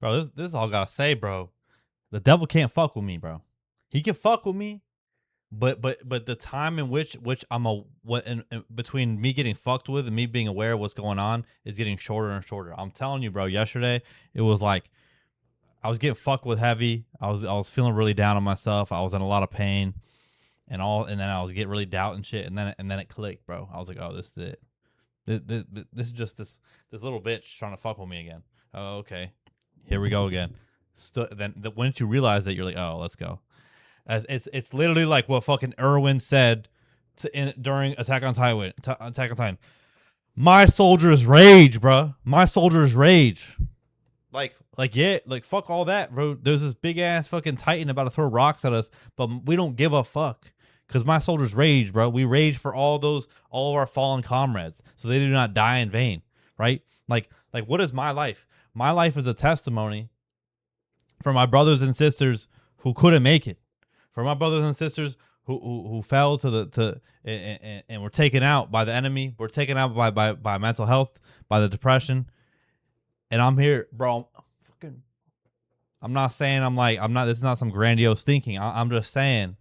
bro. This all gotta say, bro. The devil can't fuck with me, bro. He can fuck with me, but the time in which I'm a what in between me getting fucked with and me being aware of what's going on is getting shorter and shorter. I'm telling you, bro. Yesterday it was like I was getting fucked with heavy. I was feeling really down on myself. I was in a lot of pain and then I was getting really doubt and shit. And then it clicked, bro. I was like, oh, this is it. This is just this little bitch trying to fuck with me again. Oh, okay. Here we go again. Then once you realize that, you're like, oh, let's go. As it's literally like what fucking Irwin said during Attack on Titan. Attack on Titan. My soldiers rage, bro. My soldiers rage. Yeah, like fuck all that, bro. There's this big ass fucking Titan about to throw rocks at us, but we don't give a fuck. Cause my soldiers rage, bro. We rage for all of our fallen comrades, so they do not die in vain, right? Like what is my life? My life is a testimony for my brothers and sisters who couldn't make it, for my brothers and sisters who fell and were taken out by the enemy, were taken out by mental health, by the depression, and I'm here, bro. I'm not saying I'm not. This is not some grandiose thinking. I'm just saying,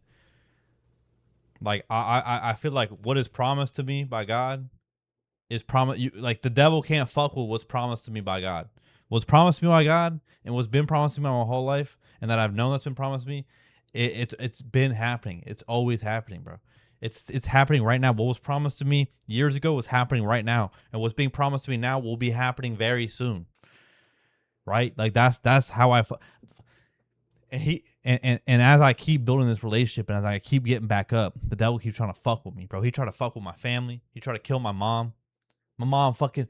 like I feel like what is promised to me by God is promise. Like the devil can't fuck with what's promised to me by God. What's promised to me by God and what's been promised to me my whole life, and that I've known that's been promised to me. It's been happening. It's always happening, bro. It's happening right now. What was promised to me years ago was happening right now, and what's being promised to me now will be happening very soon. Right? Like that's how and as I keep building this relationship and as I keep getting back up, the devil keeps trying to fuck with me, bro. He tried to fuck with my family. He tried to kill my mom. My mom fucking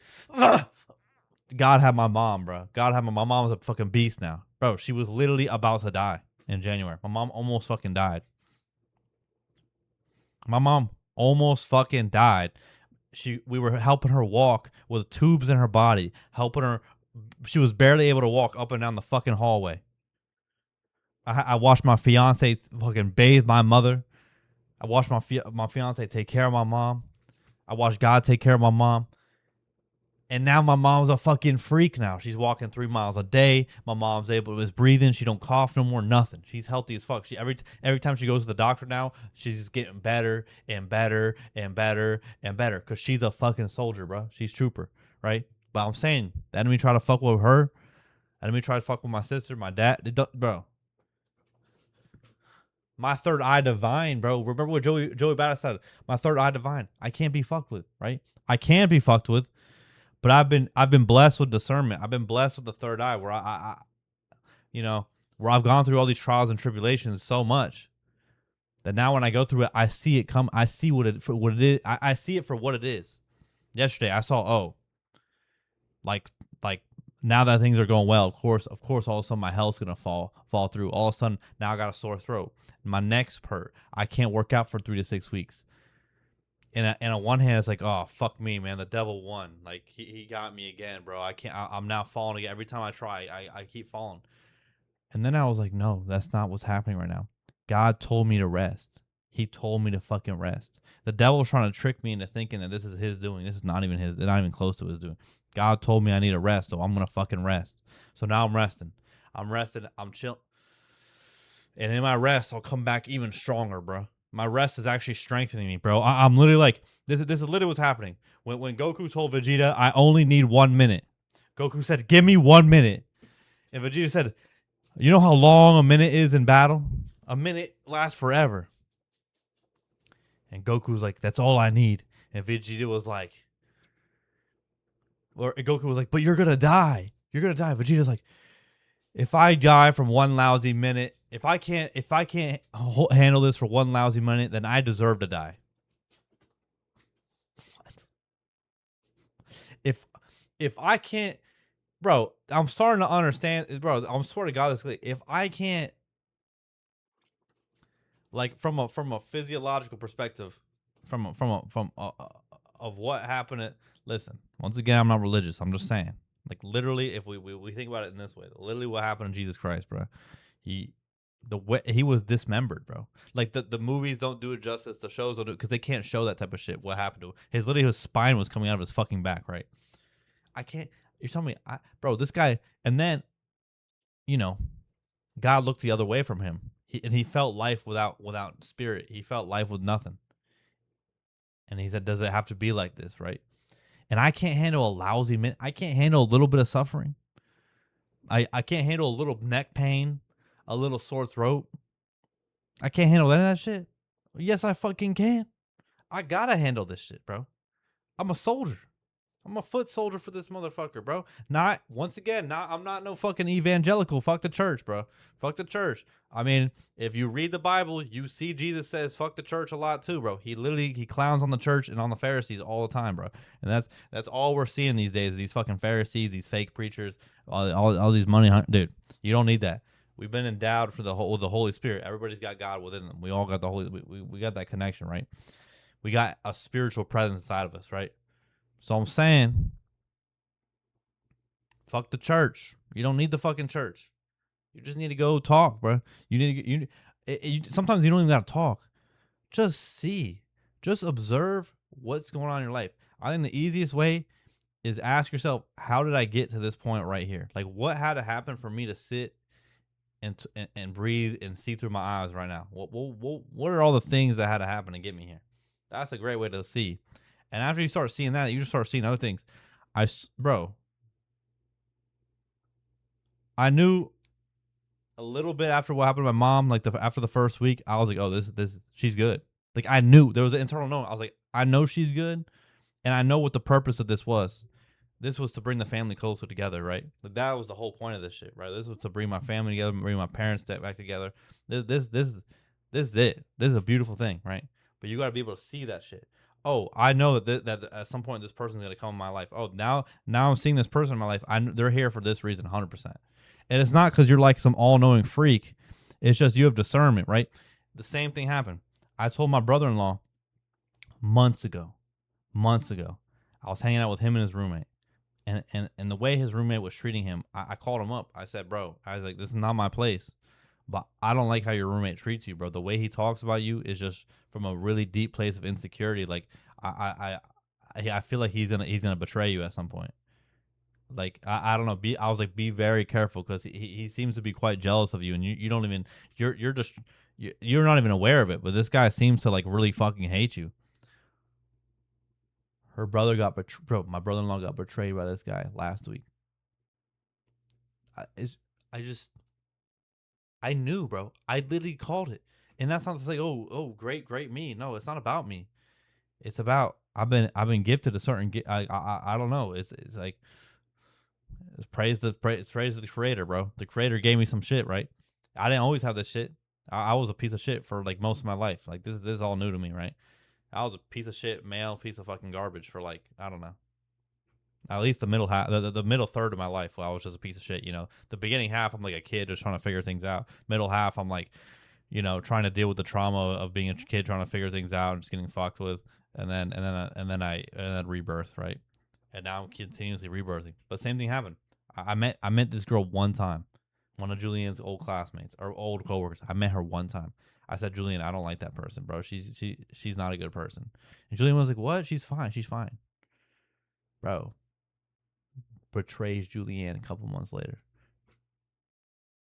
God had my mom, bro. God had my mom's a fucking beast now. Bro, she was literally about to die in January. My mom almost fucking died. My mom almost fucking died. We were helping her walk with tubes in her body, helping her. She was barely able to walk up and down the fucking hallway. I watched my fiance fucking bathe my mother. I watched my fiance take care of my mom. I watched God take care of my mom. And now my mom's a fucking freak now. She's walking 3 miles a day. My mom's is breathing. She don't cough no more, nothing. She's healthy as fuck. Every time she goes to the doctor now, she's just getting better and better and better and better. Cause she's a fucking soldier, bro. She's trooper, right? But I'm saying the enemy try to fuck with her. The enemy try to fuck with my sister, my dad, bro. My third eye divine, bro. Remember what Joey Badass said? My third eye divine. I can't be fucked with, right? I can be fucked with, but I've been blessed with discernment. I've been blessed with the third eye, where I where I've gone through all these trials and tribulations so much that now when I go through it, I see it come. I see what it is. I see it for what it is. Yesterday, I saw like now that things are going well, of course, all of a sudden my health's gonna fall through. All of a sudden, now I got a sore throat. My neck's hurt. I can't work out for 3 to 6 weeks. And on one hand, it's like, oh fuck me, man, the devil won. Like he got me again, bro. I can't. I'm now falling again. Every time I try, I keep falling. And then I was like, no, that's not what's happening right now. God told me to rest. He told me to fucking rest. The devil's trying to trick me into thinking that this is his doing. This is not even his. Not even close to his doing. God told me I need to rest, so I'm gonna fucking rest. So now I'm resting. I'm chill. And in my rest, I'll come back even stronger, bro. My rest is actually strengthening me, bro. I'm literally like, this is literally what's happening. When Goku told Vegeta, I only need 1 minute. Goku said, give me 1 minute. And Vegeta said, you know how long a minute is in battle? A minute lasts forever. And Goku's like, that's all I need. And Vegeta was like, Goku was like, but you're going to die. You're going to die. Vegeta's like, if I die from 1 lousy minute, if I can't handle this for 1 lousy minute, then I deserve to die. What? If I can't, bro, I'm starting to understand, bro. I'm swear to God, if I can't, like from a physiological perspective, from of what happened. Listen, once again, I'm not religious. I'm just saying. Like literally, if we think about it in this way, literally what happened to Jesus Christ, bro. He was dismembered, bro. Like the movies don't do it justice, the shows don't do it because they can't show that type of shit. What happened to him? His spine was coming out of his fucking back, right? I can't. You're telling me, bro, this guy, and then you know, God looked the other way from him. And he felt life without spirit. He felt life with nothing. And he said, "Does it have to be like this, right?" And I can't handle a lousy minute. I can't handle a little bit of suffering. I can't handle a little neck pain, a little sore throat. I can't handle any of that shit. Yes, I fucking can. I gotta handle this shit, bro. I'm a soldier. I'm a foot soldier for this motherfucker, bro. Not once again, not I'm not no fucking evangelical. Fuck the church, bro. Fuck the church. I mean, if you read the Bible, you see Jesus says fuck the church a lot too, bro. He clowns on the church and on the Pharisees all the time, bro. And that's all we're seeing these days. These fucking Pharisees, these fake preachers, all these money dude. You don't need that. We've been endowed for the Holy Spirit. Everybody's got God within them. We all got the Holy. We got that connection, right? We got a spiritual presence inside of us, right? So I'm saying, fuck the church. You don't need the fucking church. You just need to go talk, bro. You need to get sometimes you don't even gotta talk. Just see, just observe what's going on in your life. I think the easiest way is ask yourself, how did I get to this point right here? Like, what had to happen for me to sit and breathe and see through my eyes right now? What are all the things that had to happen to get me here? That's a great way to see. And after you start seeing that, you just start seeing other things. Bro, I knew a little bit after what happened to my mom, like after the first week, I was like, oh, this she's good. Like I knew there was an internal knowing. I was like, I know she's good, and I know what the purpose of this was. This was to bring the family closer together, right? Like that was the whole point of this shit, right? This was to bring my family together, bring my parents back together. This is it. This is a beautiful thing, right? But you got to be able to see that shit. Oh, I know that at some point this person's gonna come in my life. Oh, now I'm seeing this person in my life. They're here for this reason, 100%. And it's not because you're like some all-knowing freak. It's just you have discernment, right? The same thing happened. I told my brother-in-law months ago. Months ago, I was hanging out with him and his roommate, and the way his roommate was treating him, I called him up. I said, "Bro, I was like, this is not my place, but I don't like how your roommate treats you, bro. The way he talks about you is just from a really deep place of insecurity. Like, I feel like he's gonna betray you at some point. Like I don't know. I was like, be very careful because he seems to be quite jealous of you, and you don't even you're just you're not even aware of it. But this guy seems to like really fucking hate you. Her brother got betrayed. Bro, my brother-in-law got betrayed by this guy last week. I, it's, I just I knew, bro. I literally called it, and that's not to say, great me. No, it's not about me. It's about I've been gifted a certain. I don't know. It's like it's praise the creator, bro. The creator gave me some shit, right? I didn't always have this shit. I was a piece of shit for like most of my life. Like this is all new to me, right? I was a piece of shit, male piece of fucking garbage for like I don't know, at least the middle half, the middle third of my life. Where I was just a piece of shit. You know, the beginning half, I'm like a kid just trying to figure things out. Middle half, I'm like, trying to deal with the trauma of being a kid trying to figure things out and just getting fucked with, and then rebirth, right? And now I'm continuously rebirthing. But same thing happened. I met this girl one time, one of Julian's old classmates or old coworkers. I met her one time. I said, Julian, I don't like that person, bro. She's not a good person. And Julian was like, what? She's fine. She's fine, bro. Betrays Julianne a couple months later.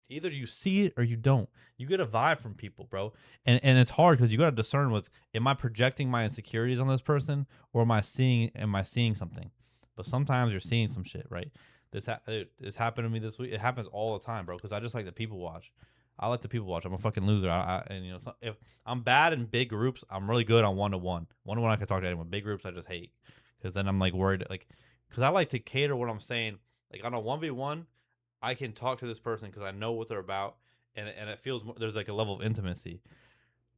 Either you see it or you don't. You get a vibe from people, bro. And it's hard because you gotta discern with, am I projecting my insecurities on this person or am I seeing something? But sometimes you're seeing some shit, right? This happened to me this week. It happens all the time, bro, because I just like the people watch. I like the people watch. I'm a fucking loser. And if I'm bad in big groups, I'm really good on one to one. One to one I can talk to anyone. Big groups I just hate because then I'm like worried, like, because I like to cater what I'm saying. Like on a 1v1, I can talk to this person because I know what they're about, and it feels more, there's like a level of intimacy.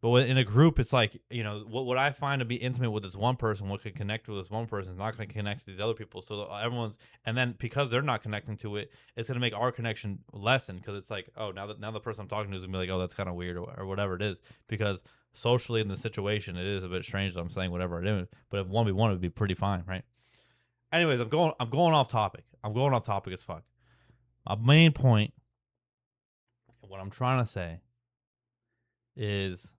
But in a group, it's like what I find to be intimate with this one person, what could connect with this one person, is not going to connect to these other people. So everyone's, and then because they're not connecting to it, it's going to make our connection lessen because it's like, oh, now the person I'm talking to is going to be like, oh, that's kind of weird or whatever it is, because socially in the situation it is a bit strange that I'm saying whatever it is. But if 1v1, it would be pretty fine, right? Anyways, I'm going off topic. I'm going off topic as fuck. My main point, what I'm trying to say, is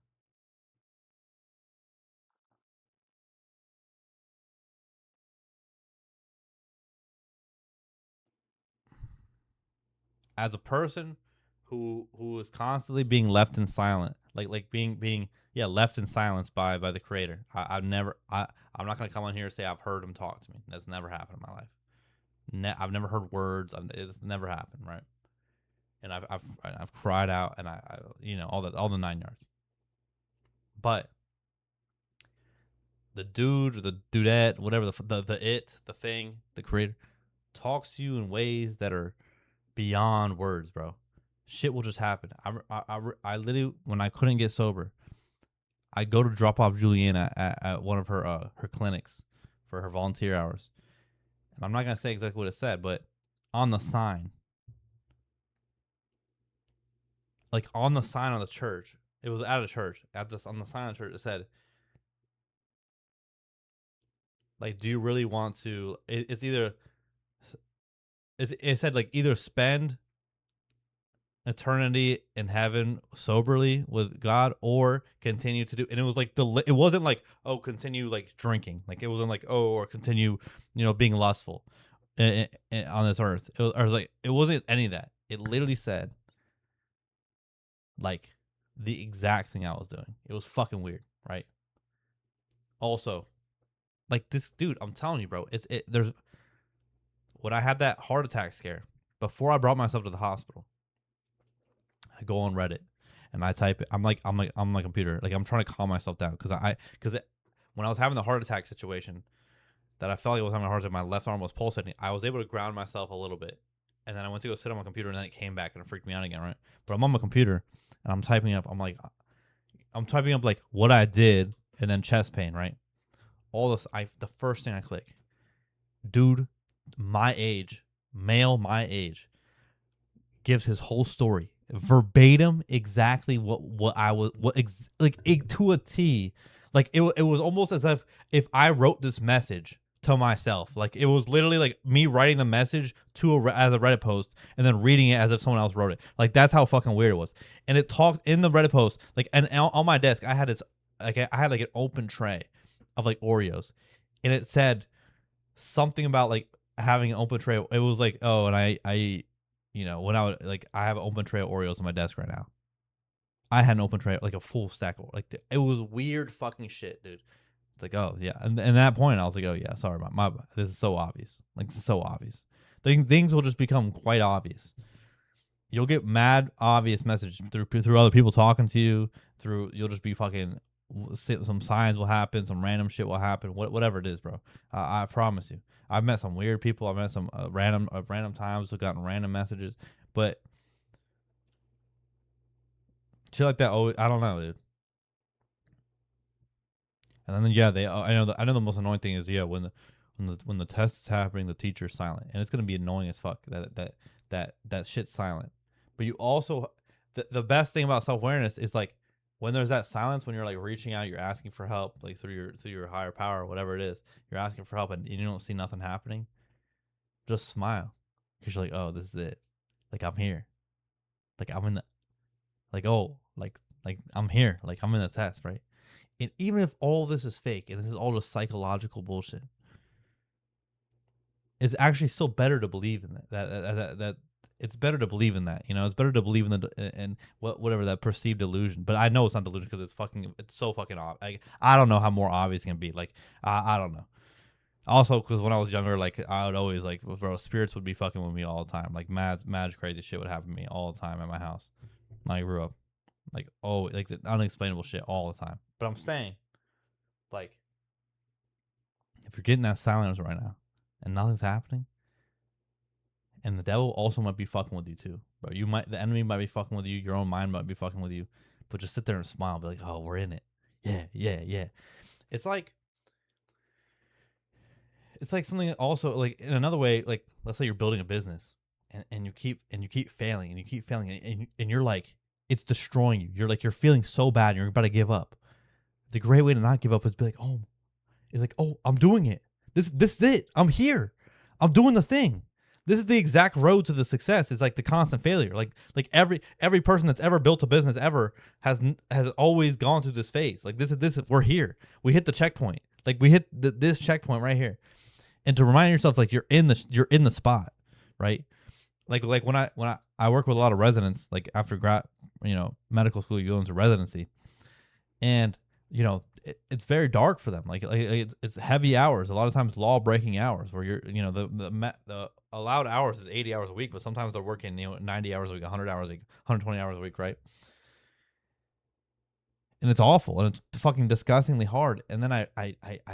as a person who is constantly being left in silent, like being yeah, left in silence by the creator. I'm not gonna come on here and say I've heard him talk to me. That's never happened in my life. I've never heard words. It's never happened, right? And I've cried out, and I all the 9 yards. But the dude or the dudette, whatever the thing, the creator, talks to you in ways that are beyond words, bro. Shit will just happen. I literally, when I couldn't get sober, I go to drop off Juliana at one of her clinics for her volunteer hours. And I'm not gonna say exactly what it said, but on the sign, like on the sign of the church, it was at a church. On the sign of the church, it said, like, do you really want to? It said like either spend eternity in heaven soberly with God or continue to do, and it was like it wasn't like, oh, continue like drinking, like it wasn't like, oh, or continue being lustful on this earth. I was like, it wasn't any of that. It literally said like the exact thing I was doing. It was fucking weird, right? Also, like this dude, I'm telling you, bro, there's when I had that heart attack scare, before I brought myself to the hospital, I go on Reddit and I type it. I'm like on my computer, like I'm trying to calm myself down because when I was having the heart attack situation, that I felt like I was having a heart attack, my left arm was pulsating. I was able to ground myself a little bit, and then I went to go sit on my computer, and then it came back and it freaked me out again, right? But I'm on my computer and I'm typing up. I'm typing up like what I did, and then chest pain, right? All this. The first thing I click, dude, my age, male, my age, gives his whole story verbatim, exactly what I was, to a T. Like it was almost as if I wrote this message to myself. Like it was literally like me writing the message as a Reddit post and then reading it as if someone else wrote it. Like that's how fucking weird it was. And it talked in the Reddit post, like, and on my desk I had this, like I had like an open tray of like Oreos, and it said something about like having an open tray. It was like, oh, and I when I would, like, I have an open tray of Oreos on my desk right now. I had an open tray, like a full stack of, like, it was weird fucking shit, dude. It's like, oh yeah, and at that point I was like, oh yeah, sorry, my this is so obvious. Like, this is so obvious. Things will just become quite obvious. You'll get mad obvious messages through other people talking to you. You'll just be fucking, some signs will happen, some random shit will happen, whatever it is, bro. I promise you. I've met some weird people. I've met some random times. I've gotten random messages, but shit like that. Oh, I don't know, dude. And then yeah, I know the most annoying thing is, yeah, when the test is happening, the teacher's silent, and it's gonna be annoying as fuck that shit's silent. But you also, the best thing about self awareness is like when there's that silence, when you're like reaching out, you're asking for help, like through your higher power or whatever it is, you're asking for help, and you don't see nothing happening. Just smile, because you're like, oh, this is it. Like, I'm here. Like, I'm in the, like, oh, like I'm here. Like, I'm in the test, right? And even if all this is fake and this is all just psychological bullshit, it's actually still better to believe in that it's better to believe in that. It's better to believe in whatever that perceived delusion. But I know it's not delusion because it's so fucking obvious. Like, I don't know how more obvious it can be. Like, I don't know. Also, because when I was younger, like, I would always, like, bro, spirits would be fucking with me all the time. Like, mad crazy shit would happen to me all the time at my house when I grew up. Like, oh, like the unexplainable shit all the time. But I'm saying, like, if you're getting that silence right now and nothing's happening, and the devil also might be fucking with you too, bro. The enemy might be fucking with you. Your own mind might be fucking with you. But just sit there and smile, and be like, oh, we're in it. Yeah, yeah, yeah. It's like something also, like, in another way, like, let's say you're building a business, and you keep failing, and you keep failing, and you're like, it's destroying you. You're feeling so bad, and you're about to give up. The great way to not give up is be like, oh, I'm doing it. This is it. I'm here. I'm doing the thing. This is the exact road to the success. It's like the constant failure. Like every person that's ever built a business ever has always gone through this phase. Like, this is we're here. We hit the checkpoint. Like, we hit this checkpoint right here. And to remind yourself, like, you're in the spot, right? like when I work with a lot of residents, like after medical school, you go into residency, and it's very dark for them. Like it's heavy hours. A lot of times, law breaking hours where the allowed hours is 80 hours a week, but sometimes they're working 90 hours a week, 100 hours a week, 120 hours a week, right? And it's awful and it's fucking disgustingly hard. And then I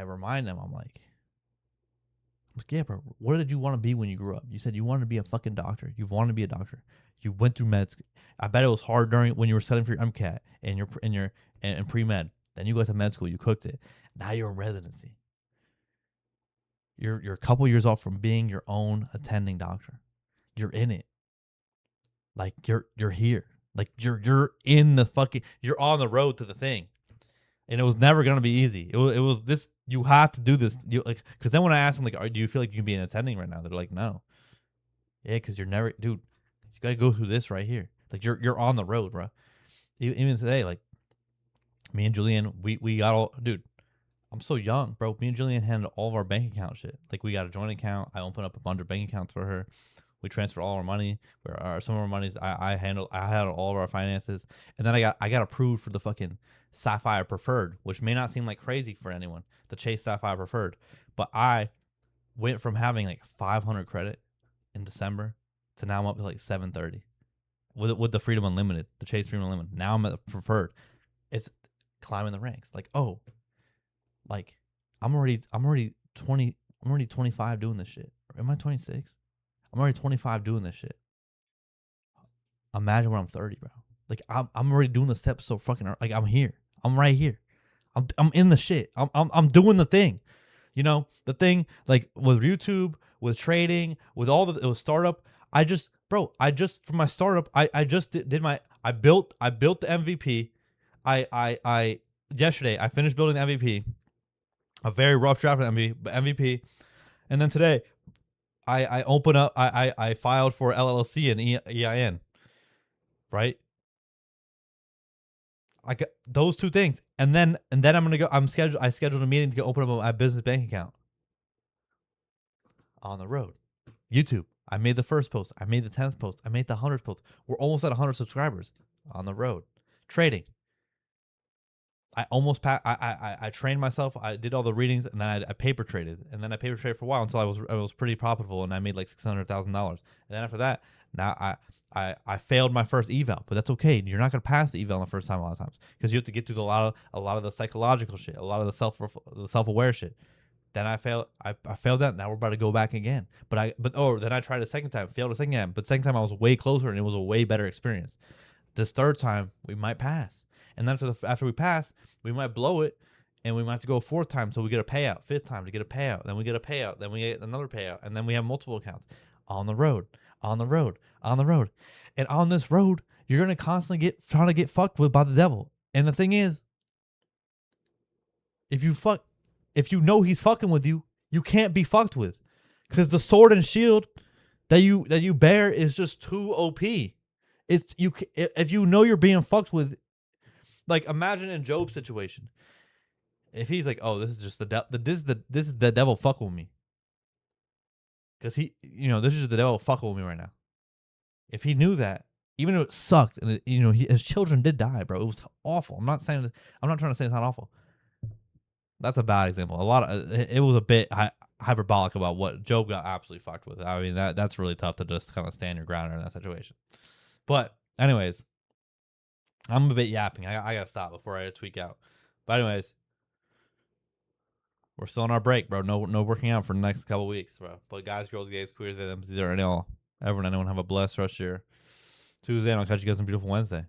remind them, I'm like, yeah, bro, what did you want to be when you grew up? You said you wanted to be a fucking doctor. You've wanted to be a doctor. You went through med school. I bet it was hard during when you were studying for your MCAT and pre med. Then you go to med school. You cooked it. Now you're in residency. You're a couple years off from being your own attending doctor. You're in it. Like you're here. Like you're in the fucking. You're on the road to the thing, and it was never gonna be easy. It was this. You have to do this. You like because then when I asked them like, do you feel like you can be an attending right now? They're like, no. Yeah, because you're never, dude. You gotta go through this right here. Like you're on the road, bro. Even today, like me and Julian, we got all, dude. I'm so young, bro. Me and Julian handled all of our bank account shit. Like we got a joint account. I opened up a bunch of bank accounts for her. We transferred all our money. Some of our monies I handled. I handled all of our finances, and then I got approved for the fucking Sapphire Preferred, which may not seem like crazy for anyone. The Chase Sapphire Preferred, but I went from having like 500 credit in December to now I'm up to like 730 with the Freedom Unlimited, the Chase Freedom Unlimited. Now I'm at the Preferred. It's climbing the ranks. Like like I'm already 20. I'm already 25 doing this shit. Am I 26? I'm already 25 doing this shit. Imagine when I'm 30, bro. Like I'm already doing the steps so fucking like I'm here. I'm right here. I'm in the shit. I'm doing the thing. The thing like with YouTube, with trading, with all the it was startup. I just for my startup, I just did my I built the MVP. I yesterday I finished building the MVP. A very rough draft of MVP. And then today I open up I filed for LLC and EIN. Right? I got those two things. And then I'm gonna go I scheduled a meeting to go open up my business bank account. On the road. YouTube. I made the first post. I made the 10th post. I made the 100th post. We're almost at 100 subscribers. On the road. Trading. I almost I trained myself. I did all the readings, and then I paper traded, and then I paper traded for a while until I was pretty profitable, and I made like $600,000. And then after that, now I failed my first eval, but that's okay. You're not gonna pass the eval on the first time a lot of times because you have to get through a lot of the psychological shit, a lot of the self aware shit. Then I failed. I failed that. Now we're about to go back again. Then I tried a second time, failed a second time. But second time I was way closer, and it was a way better experience. This third time we might pass. And then after we pass, we might blow it, and we might have to go a fourth time, so we get a payout. Fifth time to get a payout. Then we get a payout. Then we get another payout. And then we have multiple accounts. On the road. On the road. On the road. And on thisroad, you're going to constantly trying to get fucked with by the devil. And the thing is, if you know he's fucking with you, you can't be fucked with. Because the sword and shield that you bear is just too OP. It's you if you know you're being fucked with. Like imagine in Job's situation, if he's like, "Oh, this is just the devil. This is the devil fucking with me," because this is the devil fucking with me right now. If he knew that, even though it sucked, and his children did die, bro, it was awful. I'm not trying to say it's not awful. That's a bad example. It was a bit hyperbolic about what Job got absolutely fucked with. I mean that's really tough to just kind of stand your ground in that situation. But anyways. I'm a bit yapping. I gotta stop before I tweak out. But anyways, we're still on our break, bro. No working out for the next couple weeks, bro. But guys, girls, gays, queers, they, them, Z's, and all. Everyone have a blessed rest of your Tuesday, and I'll catch you guys on a beautiful Wednesday.